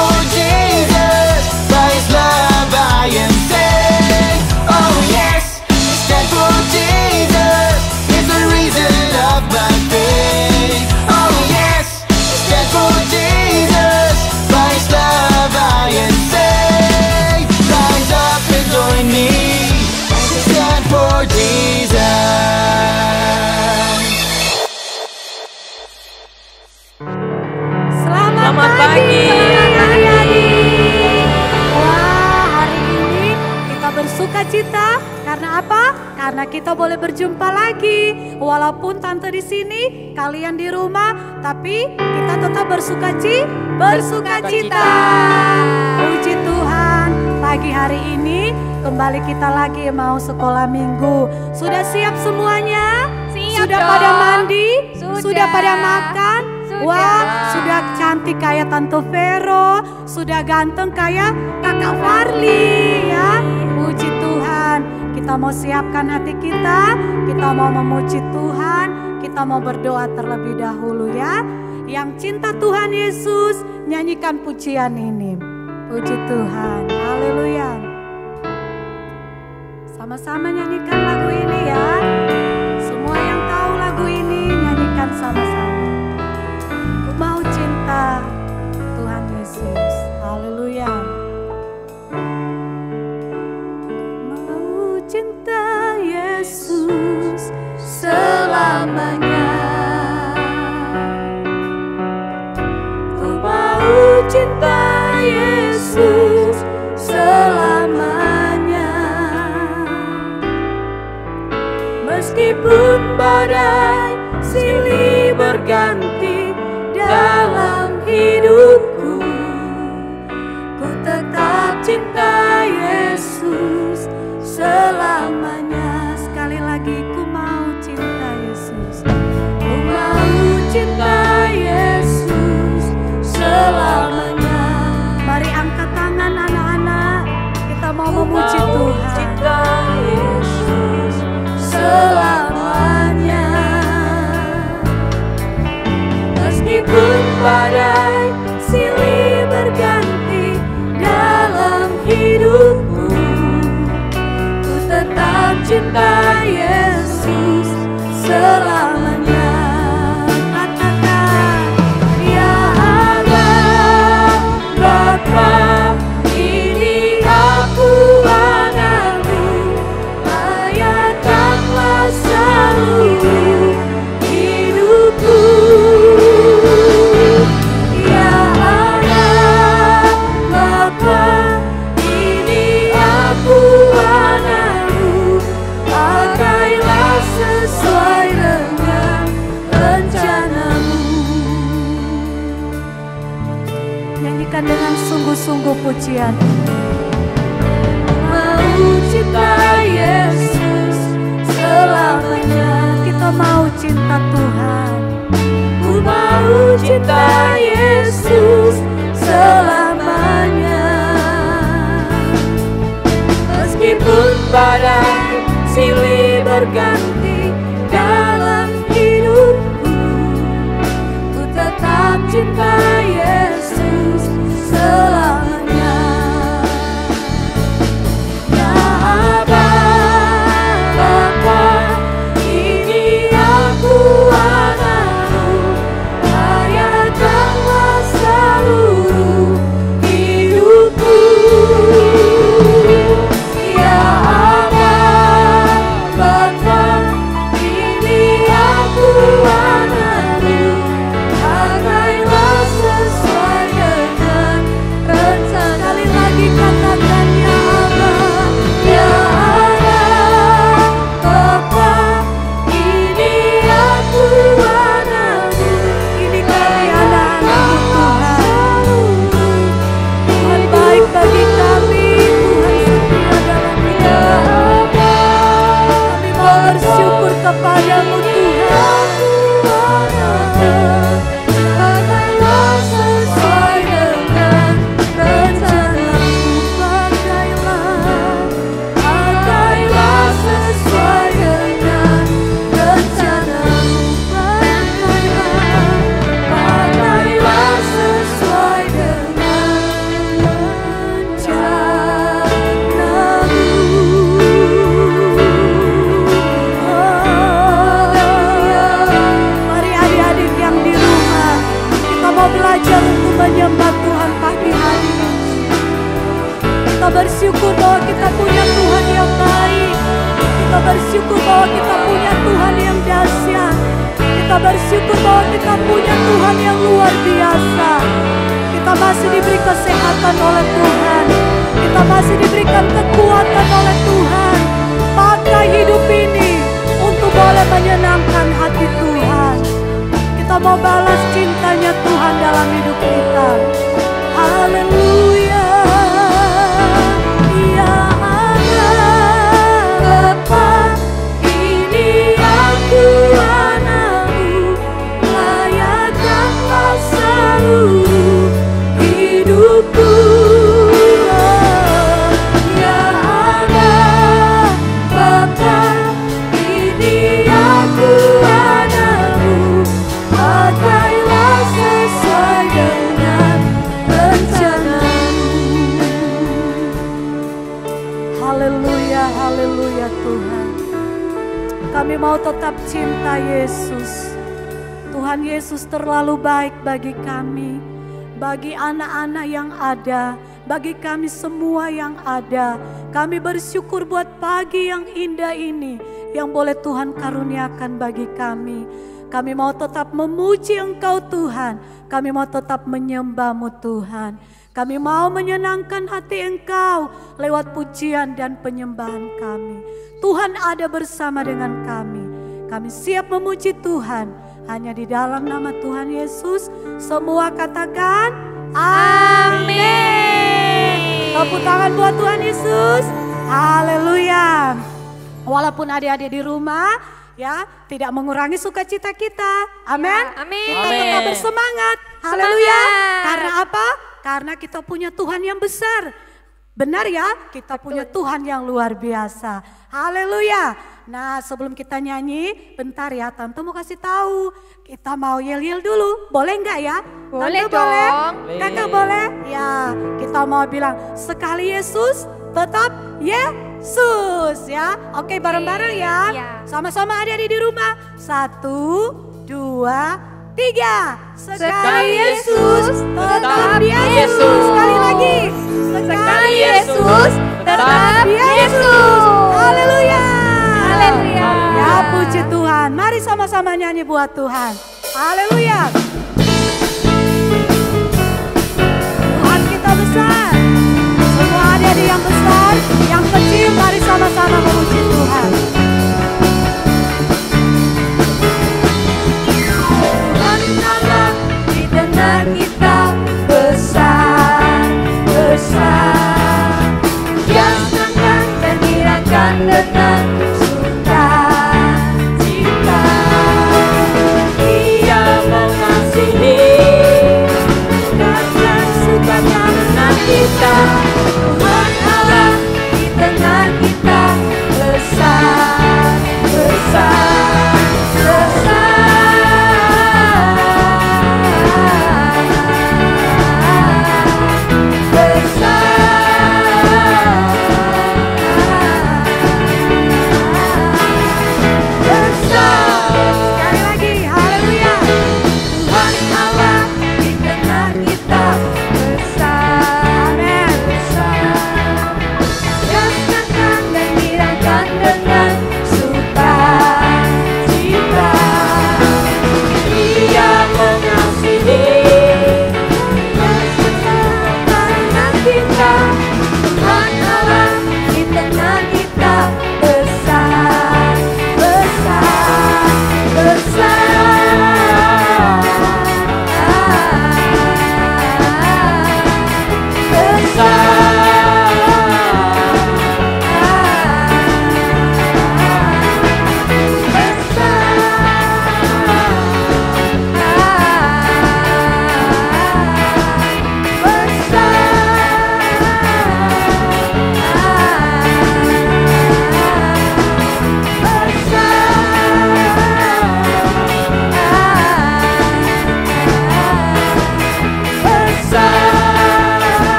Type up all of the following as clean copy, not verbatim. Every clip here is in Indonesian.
for Jesus, by His love I am saved. Oh yes, stand for Jesus is the reason of my faith. Oh yes, stand for Jesus, by His love I am saved. Rise up and join me, stand for Jesus. Selamat pagi. Wah, hari ini kita bersuka cita karena apa? Karena kita boleh berjumpa lagi. Walaupun tante di sini, kalian di rumah, tapi kita tetap bersuka cita. Puji Tuhan, pagi hari ini kembali kita lagi mau sekolah minggu. Sudah siap semuanya? Sudah pada mandi? Sudah pada makan? Wah, sudah cantik kayak Tante Vero, sudah ganteng kayak Kakak Farli ya. Puji Tuhan, kita mau siapkan hati kita mau memuji Tuhan, kita mau berdoa terlebih dahulu ya. Yang cinta Tuhan Yesus, nyanyikan pujian ini. Puji Tuhan, haleluya. Sama-sama nyanyikan lagu ini ya. Semua yang tahu lagu ini, nyanyikan sama-sama. Mau cinta Tuhan Yesus, haleluya. Mau cinta Yesus selamanya. Ku mau cinta Yesus selamanya. Meskipun badai silih berganti dalam hidupku, ku tetap cinta Yesus selamanya. Sekali lagi, ku mau cinta Yesus. Ku mau cinta Yesus selamanya. Mari angkat tangan anak-anak, kita mau memuji Tuhan. Cinta Yesus selamanya. Meskipun badai silih berganti dalam hidupku, ku tetap cinta Yesus selamanya. Katakan, ya Allah Bapa, ini aku anakmu, layakkanlah seluruh hidupku. Nyanyikan dengan sungguh-sungguh pujian. Mau cinta Yesus selamanya. Kita mau cinta Tuhan. Ku mau cinta Yesus selamanya. Meskipun badai silih berganti dalam hidupku, ku tetap cinta Yesus selamanya. Ya Bapa, ini aku anakmu, layakkanlah seluruh hidupku. Ya Bapa, bersyukur bahwa kita punya Tuhan yang baik. Kita bersyukur bahwa kita punya Tuhan yang dahsyat. Kita bersyukur bahwa kita punya Tuhan yang luar biasa. Kita masih diberi kesehatan oleh Tuhan. Kita masih diberikan kekuatan oleh Tuhan. Pakai hidup ini untuk boleh menyenangkan hati Tuhan. Kita mau balas cintanya Tuhan dalam hidup kita. Haleluya. Ya Allah, Bapa, ini aku anakmu, layakkanlah seluruh hidupku. Ya Allah, Bapa, ini aku anakmu, pakailah sesuai dengan rencanamu. Haleluya, haleluya Tuhan. Kami mau tetap cinta Yesus. Tuhan Yesus terlalu baik bagi kami, bagi anak-anak yang ada, bagi kami semua yang ada. Kami bersyukur buat pagi yang indah ini yang boleh Tuhan karuniakan bagi kami. Kami mau tetap memuji Engkau Tuhan. Kami mau tetap menyembah-Mu Tuhan. Kami mau menyenangkan hati Engkau lewat pujian dan penyembahan kami. Tuhan ada bersama dengan kami. Kami siap memuji Tuhan. Hanya di dalam nama Tuhan Yesus. Semua katakan amin. Tepuk tangan buat Tuhan Yesus. Haleluya. Walaupun adik-adik di rumah ya tidak mengurangi sukacita kita. Amin. Amin. Kita tetap bersemangat. Haleluya. Karena apa? Karena kita punya Tuhan yang besar. Benar ya? Kita punya Tuhan yang luar biasa. Haleluya. Nah, sebelum kita nyanyi, bentar ya, Tante mau kasih tahu. Kita mau yel-yel dulu. Boleh enggak ya? Boleh Tante dong. boleh? Kakak boleh? Ya, kita mau bilang sekali Yesus, tetap Yesus ya. Oke, bareng-bareng ya. Iya. Sama-sama adik-adik di rumah. 1, 2, 3. Sekali Yesus, tetap Yesus. Yesus. Sekali lagi. Sekali Yesus, tetap Yesus. Haleluya. Haleluya. Ya puji Tuhan. Mari sama-sama nyanyi buat Tuhan. Haleluya. Tuhan kita besar. Semua adik-adik yang besar, yang kecil, mari sama-sama memuji Tuhan. Tuhan Allah di tengah kita besar, besar. Yang senang dan irakan dengan sukacita. Dia mengasihi dan suka karena kita. Tuhan Allah di tengah kita besar, besar, besar. Sekali lagi, haleluya. Tuhan Allah di tengah kita besar, besar.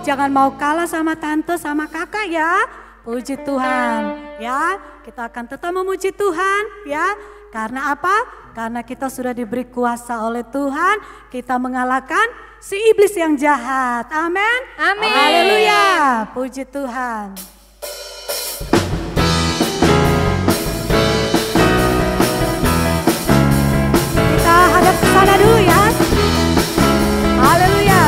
jangan mau kalah sama tante sama kakak ya. Puji Tuhan ya. Kita akan tetap memuji Tuhan ya. Karena apa? Karena kita sudah diberi kuasa oleh Tuhan. Kita mengalahkan si iblis yang jahat. Amin. Amin. Haleluya. Puji Tuhan. Kita hadap ke sana dulu ya. Haleluya.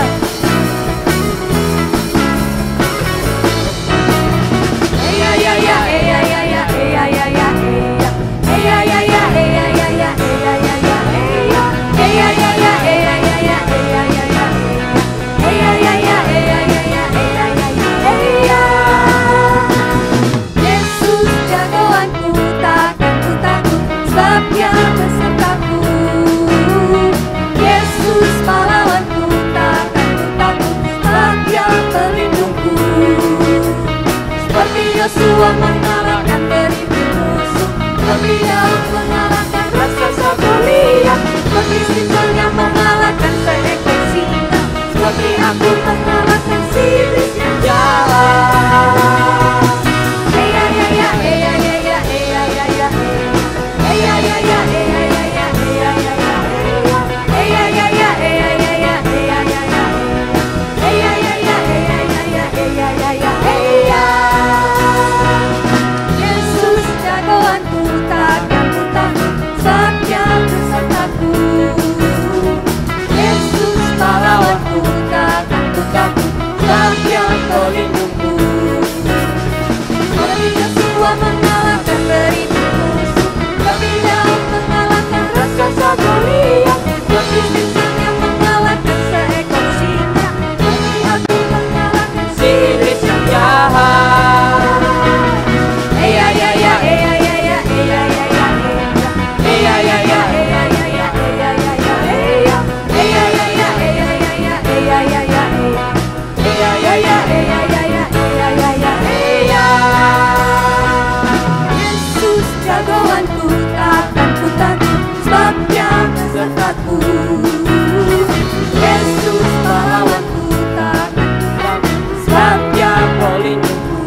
Yesus jagoanku, takkan ku takut, sebab Dia besertaku. Yesus pahlawanku, takkan ku takut, sebab Dia pelindungku. Seperti Yosua mengalahkan beribu musuh, seperti Daud mengalahkan raksasa Goliat, seperti Simson yang mengalahkan seekor singa, seperti aku mengalahkan si iblis yang jahat. Yesus jagoanku, takkan ku takut, sebab Dia besertaku. Yesus pahlawanku, takkan ku takut, sebab Dia pelindungku. Seperti Yosua mengalahkan beribu musuh, seperti Daud mengalahkan raksasa Goliat, seperti Simson yang mengalahkan seekor singa, seperti aku mengalahkan si iblis yang jahat. Yesus jagoanku, takkan ku takut, sebab Dia besertaku. Yesus pahlawanku, takkan ku takut, sebab Dia pelindungku.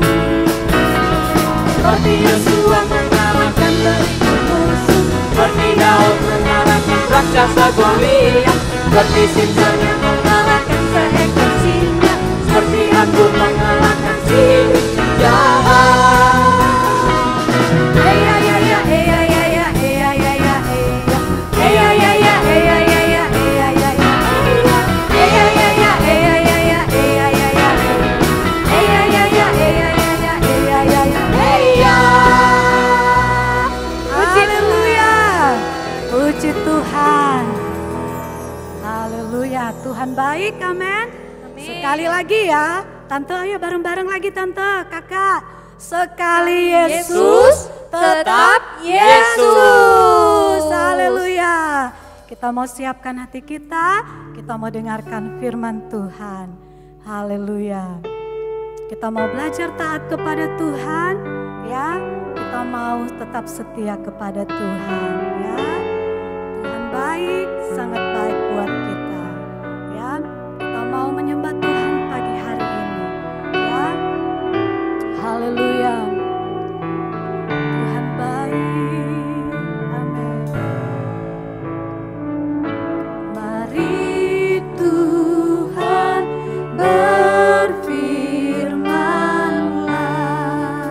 Seperti Yosua mengalahkan beribu musuh, seperti Daud mengalahkan raksasa Goliat, seperti Simson yang mengalahkan seekor singa, seperti aku mengalahkan si iblis yang jahat. Puji Tuhan. Haleluya. Tuhan baik, amin. Sekali lagi ya. Tante, ayo bareng-bareng lagi tante, kakak. Sekali Yesus, tetap Yesus. Haleluya. Kita mau siapkan hati kita mau dengarkan firman Tuhan. Haleluya. Kita mau belajar taat kepada Tuhan, ya. Kita mau tetap setia kepada Tuhan, ya. Tuhan baik, sangat baik buat kita, ya. Kita mau menyembah Tuhan pagi hari ini, ya. Haleluya. Tuhan baik, amin. Mari Tuhan berfirman-Lah.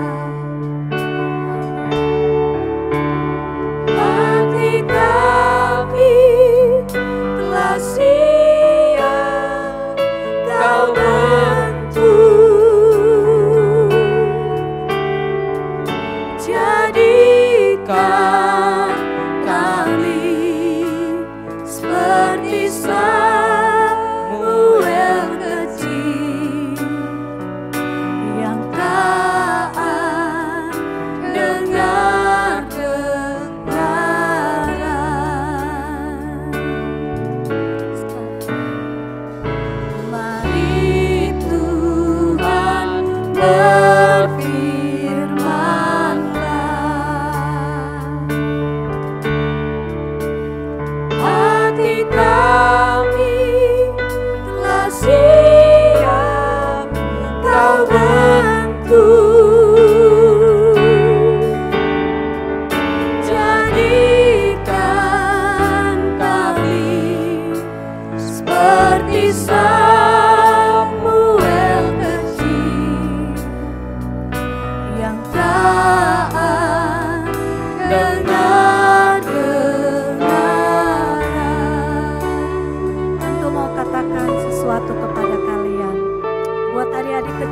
Hati kami telah siap Kau bentuk, jadikan kami seperti Samuel kecil yang taat dengar kebenaran. Mari Tuhan berfirman-Lah. Hati kami telah siap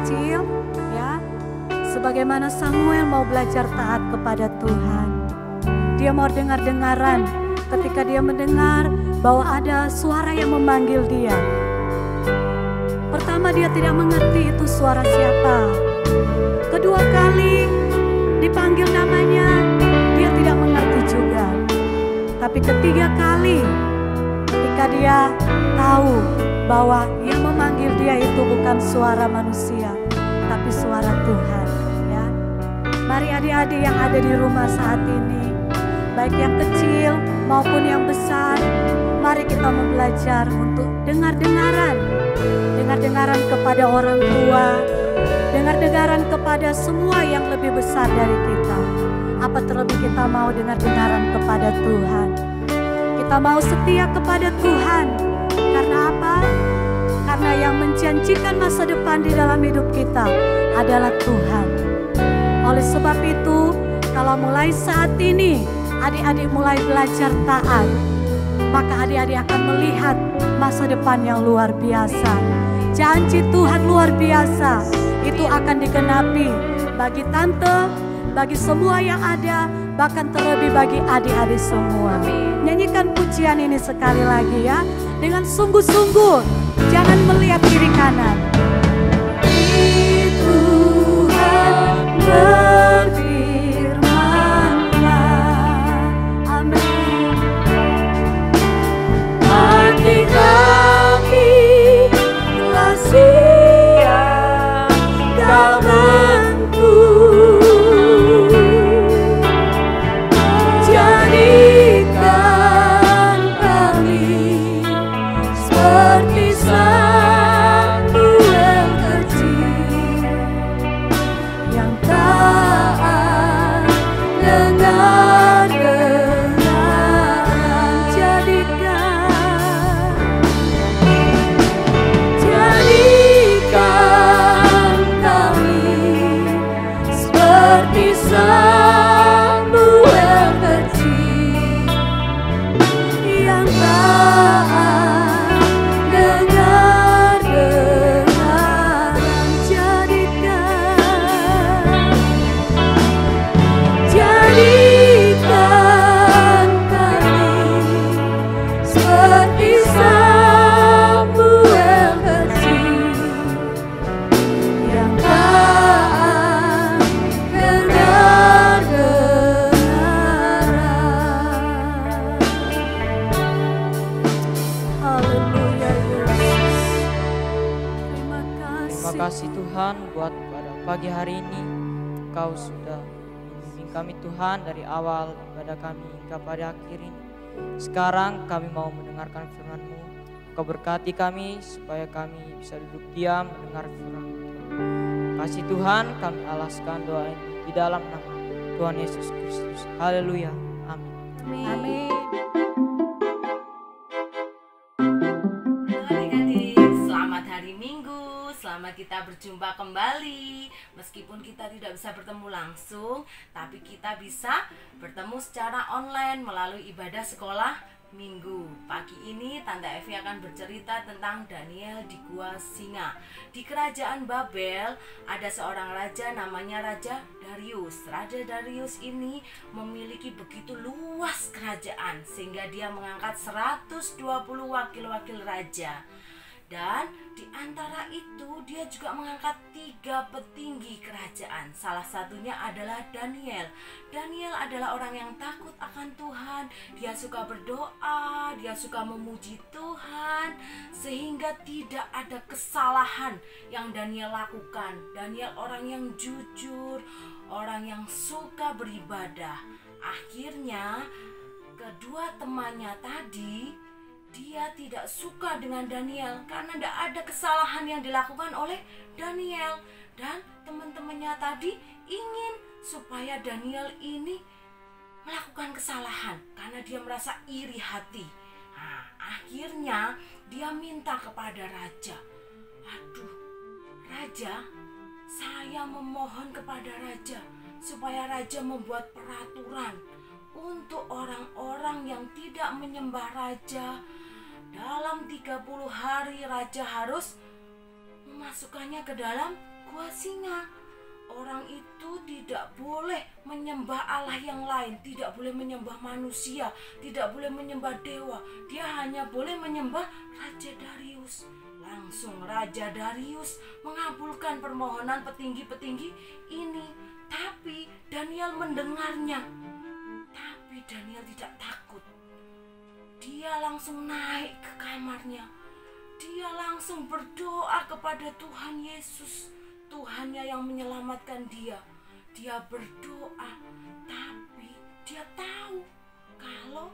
kecil, ya, sebagaimana Samuel mau belajar taat kepada Tuhan. Dia mau dengar-dengaran ketika dia mendengar bahwa ada suara yang memanggil dia. Pertama dia tidak mengerti itu suara siapa. Kedua kali dipanggil namanya, dia tidak mengerti juga. Tapi ketiga kali, ketika dia tahu bahwa yang memanggil dia itu bukan suara manusia, tapi suara Tuhan. Ya, mari adik-adik yang ada di rumah saat ini, baik yang kecil maupun yang besar, mari kita belajar untuk dengar-dengaran kepada orang tua, dengar-dengaran kepada semua yang lebih besar dari kita. Apa terlebih kita mau dengar-dengaran kepada Tuhan. Kita mau setia kepada Tuhan. Karena apa? Karena yang menjanjikan masa depan di dalam hidup kita adalah Tuhan. Oleh sebab itu, kalau mulai saat ini adik-adik mulai belajar taat, maka adik-adik akan melihat masa depan yang luar biasa. Janji Tuhan luar biasa itu akan digenapi bagi tante, bagi semua yang ada, bahkan terlebih bagi adik-adik semua. Nyanyikan pujian ini sekali lagi ya, dengan sungguh-sungguh, jangan melihat kiri kanan. Tuhan berfirman-Nya, amin. Hati kami telah siap Kau bentuk. Jadikan kami seperti Samuel kecil yang taat dengar kebenaran. Jadikan kami seperti Samuel kecil yang taat dengar kebenaran. Jadikan kami seperti Samuel kecil yang taat dengar kebenaran. Haleluya Yesus. Terima Terima kasih Tuhan buat pada pagi hari ini. Kau sudah membimbing kami Tuhan dari awal ibadah kami hingga pada akhir ini. Sekarang kami mau mendengarkan firman-Mu. Kau berkati kami supaya kami bisa duduk diam mendengar firman-Mu. Kasih Tuhan, kami alaskan doa ini di dalam nama Tuhan Yesus Kristus. Haleluya. Amin. Amin. Adik-adik, selamat hari Minggu, selamat kita berjumpa kembali. Meskipun kita tidak bisa bertemu langsung, tapi kita bisa bertemu secara online melalui ibadah sekolah Minggu. Pagi ini Tante Evi akan bercerita tentang Daniel di Gua Singa. Di kerajaan Babel ada seorang raja namanya Raja Darius. Raja Darius ini memiliki begitu luas kerajaan sehingga dia mengangkat 120 wakil-wakil raja. Dan di antara itu dia juga mengangkat 3 petinggi kerajaan. Salah satunya adalah Daniel. Daniel adalah orang yang takut akan Tuhan. Dia suka berdoa, dia suka memuji Tuhan, sehingga tidak ada kesalahan yang Daniel lakukan. Daniel orang yang jujur, orang yang suka beribadah. Akhirnya kedua temannya tadi, dia tidak suka dengan Daniel karena tidak ada kesalahan yang dilakukan oleh Daniel. Dan teman-temannya tadi ingin supaya Daniel ini melakukan kesalahan karena dia merasa iri hati. Nah, akhirnya dia minta kepada raja, "Aduh, raja, saya memohon kepada raja supaya raja membuat peraturan untuk orang-orang yang tidak menyembah raja. Dalam 30 hari raja harus memasukkannya ke dalam gua singa. Orang itu tidak boleh menyembah Allah yang lain, tidak boleh menyembah manusia, tidak boleh menyembah dewa. Dia hanya boleh menyembah Raja Darius. Langsung Raja Darius mengabulkan permohonan petinggi-petinggi ini. Tapi Daniel mendengarnya. Tapi Daniel tidak takut. Dia langsung naik ke kamarnya. Dia langsung berdoa kepada Tuhan Yesus. Tuhannya yang menyelamatkan dia. Dia berdoa, tapi dia tahu kalau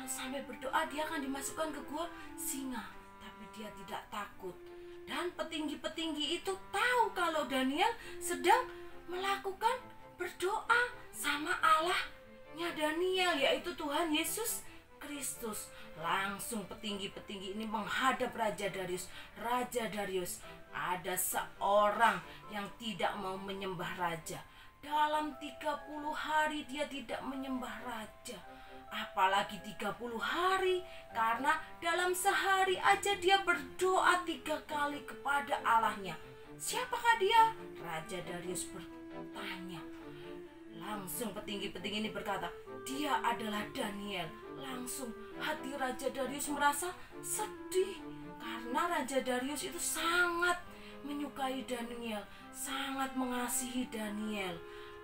sampai berdoa dia akan dimasukkan ke gua singa. Tapi dia tidak takut. Dan petinggi-petinggi itu tahu kalau Daniel sedang melakukan berdoa sama Allahnya Daniel, yaitu Tuhan Yesus Kristus. Langsung petinggi-petinggi ini menghadap Raja Darius. Raja Darius, ada seorang yang tidak mau menyembah raja. Dalam 30 hari dia tidak menyembah raja. Apalagi 30 hari, karena dalam sehari aja dia berdoa 3 kali kepada Allahnya. Siapakah dia? Raja Darius bertanya. Langsung petinggi-petinggi ini berkata, dia adalah Daniel. Langsung hati Raja Darius merasa sedih, karena Raja Darius itu sangat menyukai Daniel, sangat mengasihi Daniel.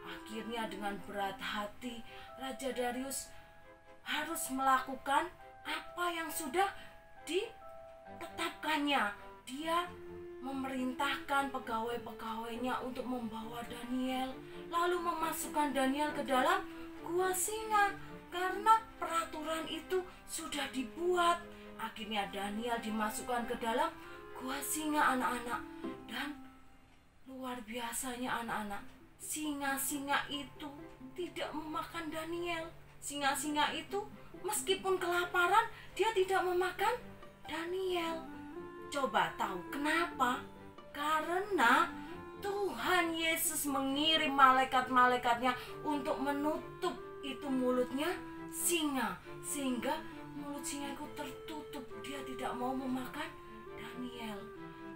Akhirnya dengan berat hati Raja Darius harus melakukan apa yang sudah ditetapkannya. Dia memerintahkan pegawai-pegawainya untuk membawa Daniel, lalu memasukkan Daniel ke dalam gua singa. Karena peraturan itu sudah dibuat. Akhirnya Daniel dimasukkan ke dalam gua singa, anak-anak. Dan luar biasanya anak-anak, singa-singa itu tidak memakan Daniel. Singa-singa itu meskipun kelaparan, dia tidak memakan Daniel. Coba tahu kenapa? Karena Tuhan Yesus mengirim malaikat-malaikatnya untuk menutup itu mulutnya singa, sehingga mulut singa itu tertutup. Dia tidak mau memakan Daniel.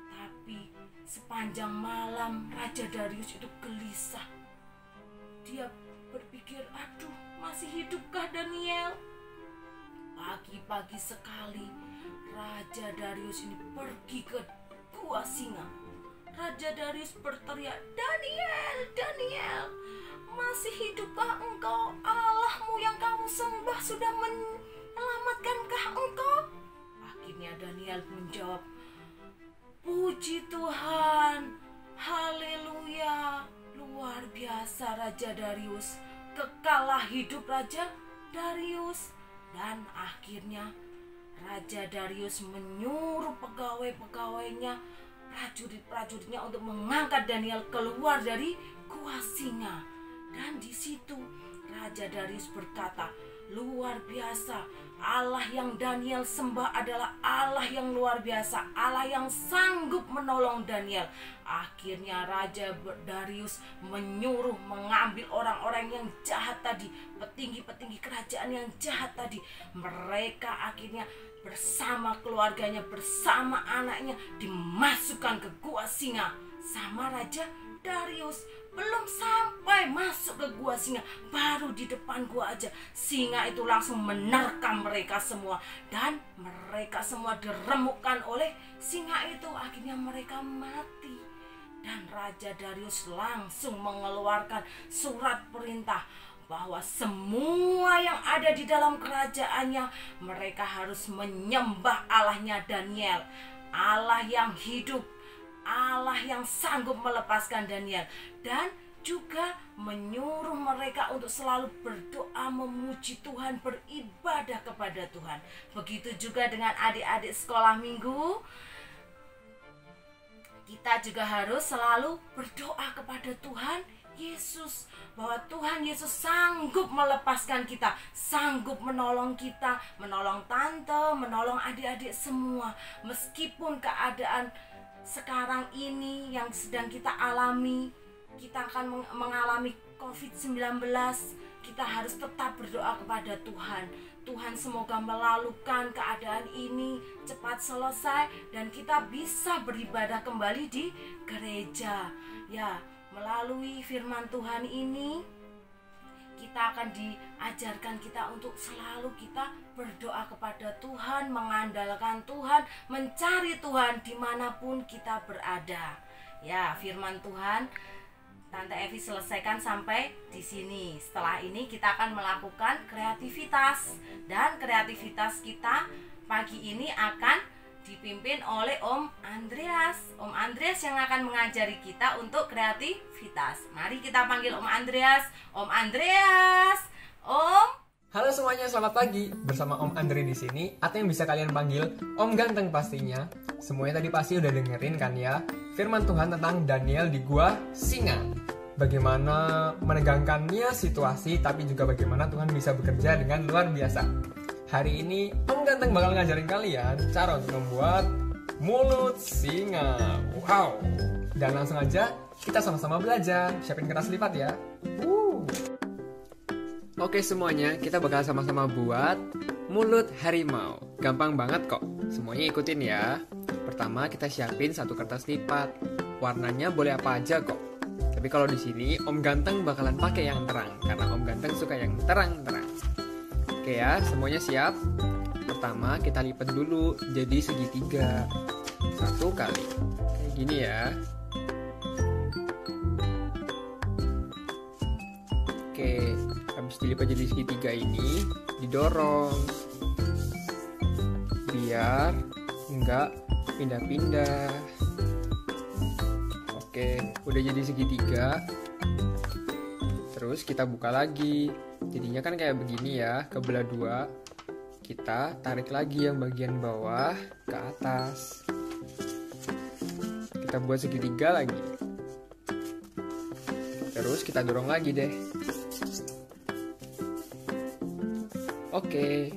Tapi sepanjang malam Raja Darius itu gelisah. Dia berpikir, aduh, masih hidupkah Daniel? Pagi-pagi sekali Raja Darius ini pergi ke gua singa. Raja Darius berteriak, Daniel, Daniel, masih hidupkah engkau? Allahmu yang kamu sembah sudah menyelamatkankah engkau? Akhirnya Daniel menjawab, puji Tuhan, haleluya, luar biasa Raja Darius, kekallah hidup Raja Darius. Dan akhirnya Raja Darius menyuruh pegawai-pegawainya, prajurit-prajuritnya untuk mengangkat Daniel keluar dari gua singa. Dan di situ Raja Darius berkata, luar biasa, Allah yang Daniel sembah adalah Allah yang luar biasa, Allah yang sanggup menolong Daniel. Akhirnya Raja Darius menyuruh mengambil orang-orang yang jahat tadi, petinggi-petinggi kerajaan yang jahat tadi. Mereka akhirnya bersama keluarganya, bersama anaknya dimasukkan ke gua singa sama Raja Darius. Belum sampai masuk ke gua singa, baru di depan gua aja singa itu langsung menerkam mereka semua, dan mereka semua diremukkan oleh singa itu. Akhirnya mereka mati. Dan Raja Darius langsung mengeluarkan surat perintah bahwa semua yang ada di dalam kerajaannya mereka harus menyembah Allahnya Daniel, Allah yang hidup, Allah yang sanggup melepaskan Daniel. Dan juga menyuruh mereka untuk selalu berdoa, memuji Tuhan, beribadah kepada Tuhan. Begitu juga dengan adik-adik sekolah minggu. Kita juga harus selalu berdoa kepada Tuhan Yesus, bahwa Tuhan Yesus sanggup melepaskan kita, sanggup menolong kita, menolong tante, menolong adik-adik semua. Meskipun keadaan sekarang ini yang sedang kita alami, kita akan mengalami COVID-19, kita harus tetap berdoa kepada Tuhan. Tuhan semoga melalukan keadaan ini cepat selesai dan kita bisa beribadah kembali di gereja. Ya, melalui firman Tuhan ini kita akan diajarkan kita untuk selalu kita berdoa kepada Tuhan, mengandalkan Tuhan, mencari Tuhan dimanapun kita berada. Ya, firman Tuhan Tante Evi selesaikan sampai di sini. Setelah ini kita akan melakukan kreativitas, dan kreativitas kita pagi ini akan dipimpin oleh Om Andreas. Om Andreas yang akan mengajari kita untuk kreativitas. Mari kita panggil Om Andreas. Om Andreas. Om. Halo semuanya, selamat pagi. Bersama Om Andre di sini, atau yang bisa kalian panggil Om Ganteng pastinya. Semuanya tadi pasti udah dengerin kan ya firman Tuhan tentang Daniel di Gua Singa. Bagaimana menegangkannya situasi, tapi juga bagaimana Tuhan bisa bekerja dengan luar biasa. Hari ini Om Ganteng bakal ngajarin kalian cara untuk membuat mulut singa. Wow. Dan langsung aja kita sama-sama belajar. Siapin kertas lipat ya. Oke semuanya, kita bakal sama-sama buat mulut harimau. Gampang banget kok, semuanya ikutin ya. Pertama kita siapin satu kertas lipat. Warnanya boleh apa aja kok. Tapi kalau di sini Om Ganteng bakalan pakai yang terang, karena Om Ganteng suka yang terang-terang. Oke ya, semuanya siap? Pertama kita lipat dulu jadi segitiga. Satu kali, kayak gini ya. Oke, habis dilipat jadi segitiga ini didorong biar enggak pindah-pindah. Oke, udah jadi segitiga. Terus kita buka lagi. Jadinya kan kayak begini ya, kebelah dua. Kita tarik lagi yang bagian bawah ke atas. Kita buat segitiga lagi. Terus kita dorong lagi deh. Oke,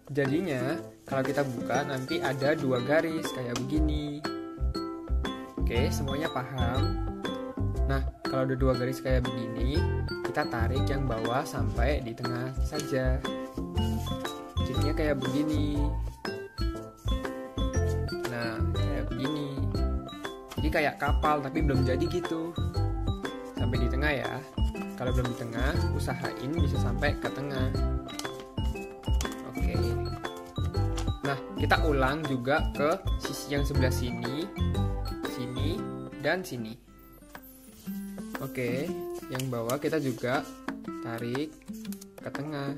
jadinya kalau kita buka nanti ada dua garis kayak begini. Oke, semuanya paham? Nah, kalau ada dua garis kayak begini, kita tarik yang bawah sampai di tengah saja. Jadinya kayak begini. Nah, kayak begini. Jadi kayak kapal tapi belum jadi gitu. Sampai di tengah ya. Kalau belum di tengah, usahain bisa sampai ke tengah. Oke. Nah, kita ulang juga ke sisi yang sebelah sini, sini, dan sini. Oke, yang bawah kita juga tarik ke tengah.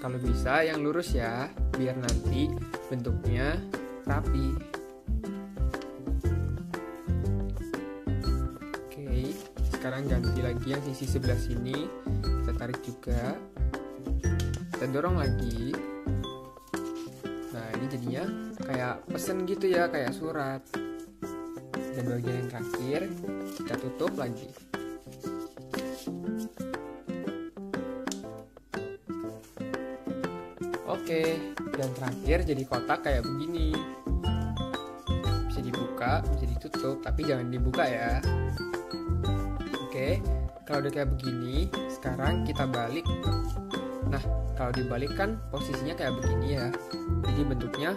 Kalau bisa yang lurus ya, biar nanti bentuknya rapi. Oke, sekarang ganti lagi yang sisi sebelah sini. Kita tarik juga. Kita dorong lagi. Nah, ini jadinya kayak pesen gitu ya, kayak surat. Dan bagian yang terakhir kita tutup lagi. Oke, dan terakhir jadi kotak kayak begini. Bisa dibuka, bisa ditutup, tapi jangan dibuka ya. Oke, kalau udah kayak begini, sekarang kita balik. Nah, kalau dibalik kan posisinya kayak begini ya. Jadi bentuknya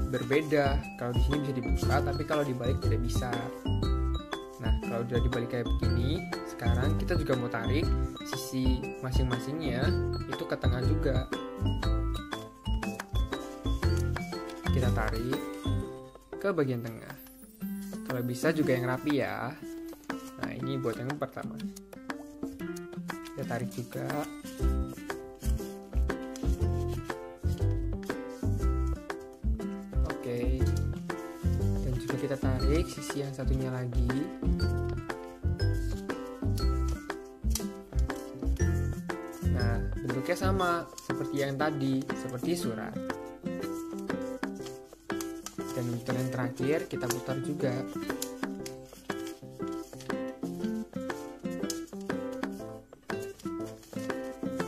berbeda. Kalau di sini bisa dibuka, tapi kalau dibalik tidak bisa. Nah, kalau udah dibalik kayak begini, sekarang kita juga mau tarik sisi masing-masingnya itu ke tengah juga. Kita tarik ke bagian tengah. Kalau bisa juga yang rapi ya. Nah, ini buat yang pertama. Kita tarik juga. Oke. Dan juga kita tarik sisi yang satunya lagi. Nah, bentuknya sama seperti yang tadi, seperti surat. Dan untuk yang terakhir kita putar juga.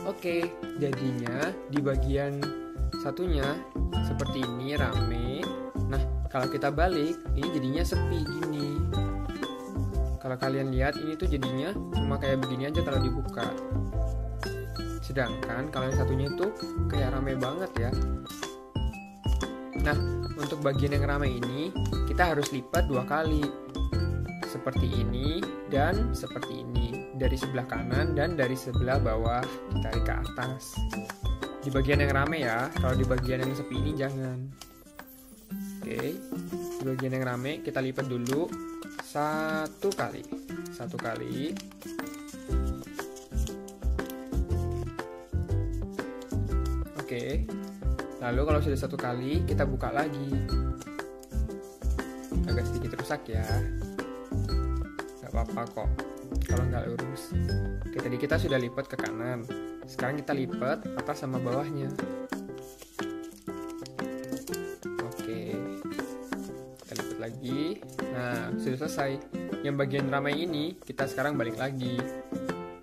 Oke, jadinya di bagian satunya seperti ini rame. Nah, kalau kita balik, ini jadinya sepi gini. Kalau kalian lihat ini tuh jadinya cuma kayak begini aja kalau dibuka. Sedangkan kalau yang satunya itu kayak rame banget ya. Nah, untuk bagian yang rame ini kita harus lipat 2 kali. Seperti ini dan seperti ini. Dari sebelah kanan dan dari sebelah bawah ditarik ke atas. Di bagian yang rame ya, kalau di bagian yang sepi ini jangan. Oke, di bagian yang rame kita lipat dulu 1 kali. 1 kali. Oke, lalu kalau sudah 1 kali kita buka lagi. Agak sedikit rusak ya, nggak apa-apa kok kalau nggak lurus. Oke, tadi kita sudah lipat ke kanan. Sekarang kita lipat atas sama bawahnya. Oke, kita lipat lagi. Nah, sudah selesai. Yang bagian ramai ini kita sekarang balik lagi.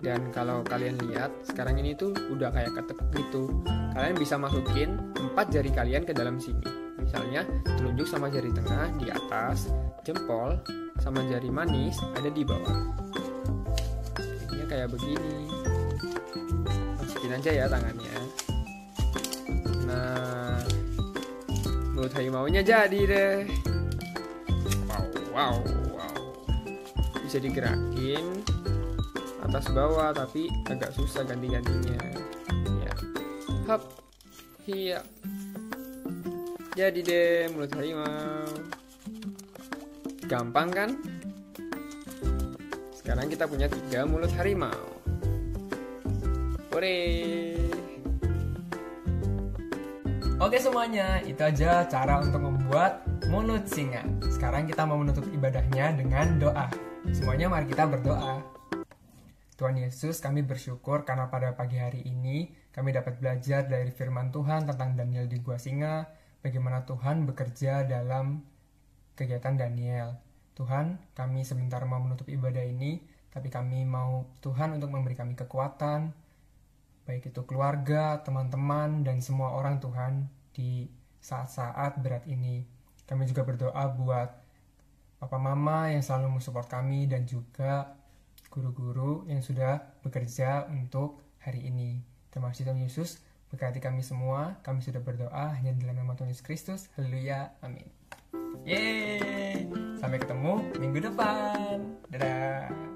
Dan kalau kalian lihat, sekarang ini tuh udah kayak ketek gitu. Kalian bisa masukin 4 jari kalian ke dalam sini. Misalnya, telunjuk sama jari tengah di atas, jempol sama jari manis ada di bawah. Ini kayak begini. Masukin aja ya tangannya. Nah, mulut harimaunya jadi deh. Wow. Bisa digerakin atas bawah, tapi agak susah ganti-gantinya ya. Hop, iya, jadi deh mulut harimau. Gampang kan? Sekarang kita punya 3 mulut harimau. Hore. Oke semuanya, itu aja cara untuk membuat mulut singa. Sekarang kita mau menutup ibadahnya dengan doa. Semuanya mari kita berdoa. Tuhan Yesus, kami bersyukur karena pada pagi hari ini kami dapat belajar dari firman Tuhan tentang Daniel di Gua Singa, bagaimana Tuhan bekerja dalam kegiatan Daniel. Tuhan, kami sebentar mau menutup ibadah ini, tapi kami mau Tuhan untuk memberi kami kekuatan, baik itu keluarga, teman-teman, dan semua orang Tuhan di saat-saat berat ini. Kami juga berdoa buat Papa Mama yang selalu mensupport kami dan juga guru-guru yang sudah bekerja untuk hari ini. Terima kasih Tuhan Yesus, berkati kami semua. Kami sudah berdoa hanya dalam nama Tuhan Yesus Kristus. Haleluya, amin. Yeay, sampai ketemu minggu depan. Dadah.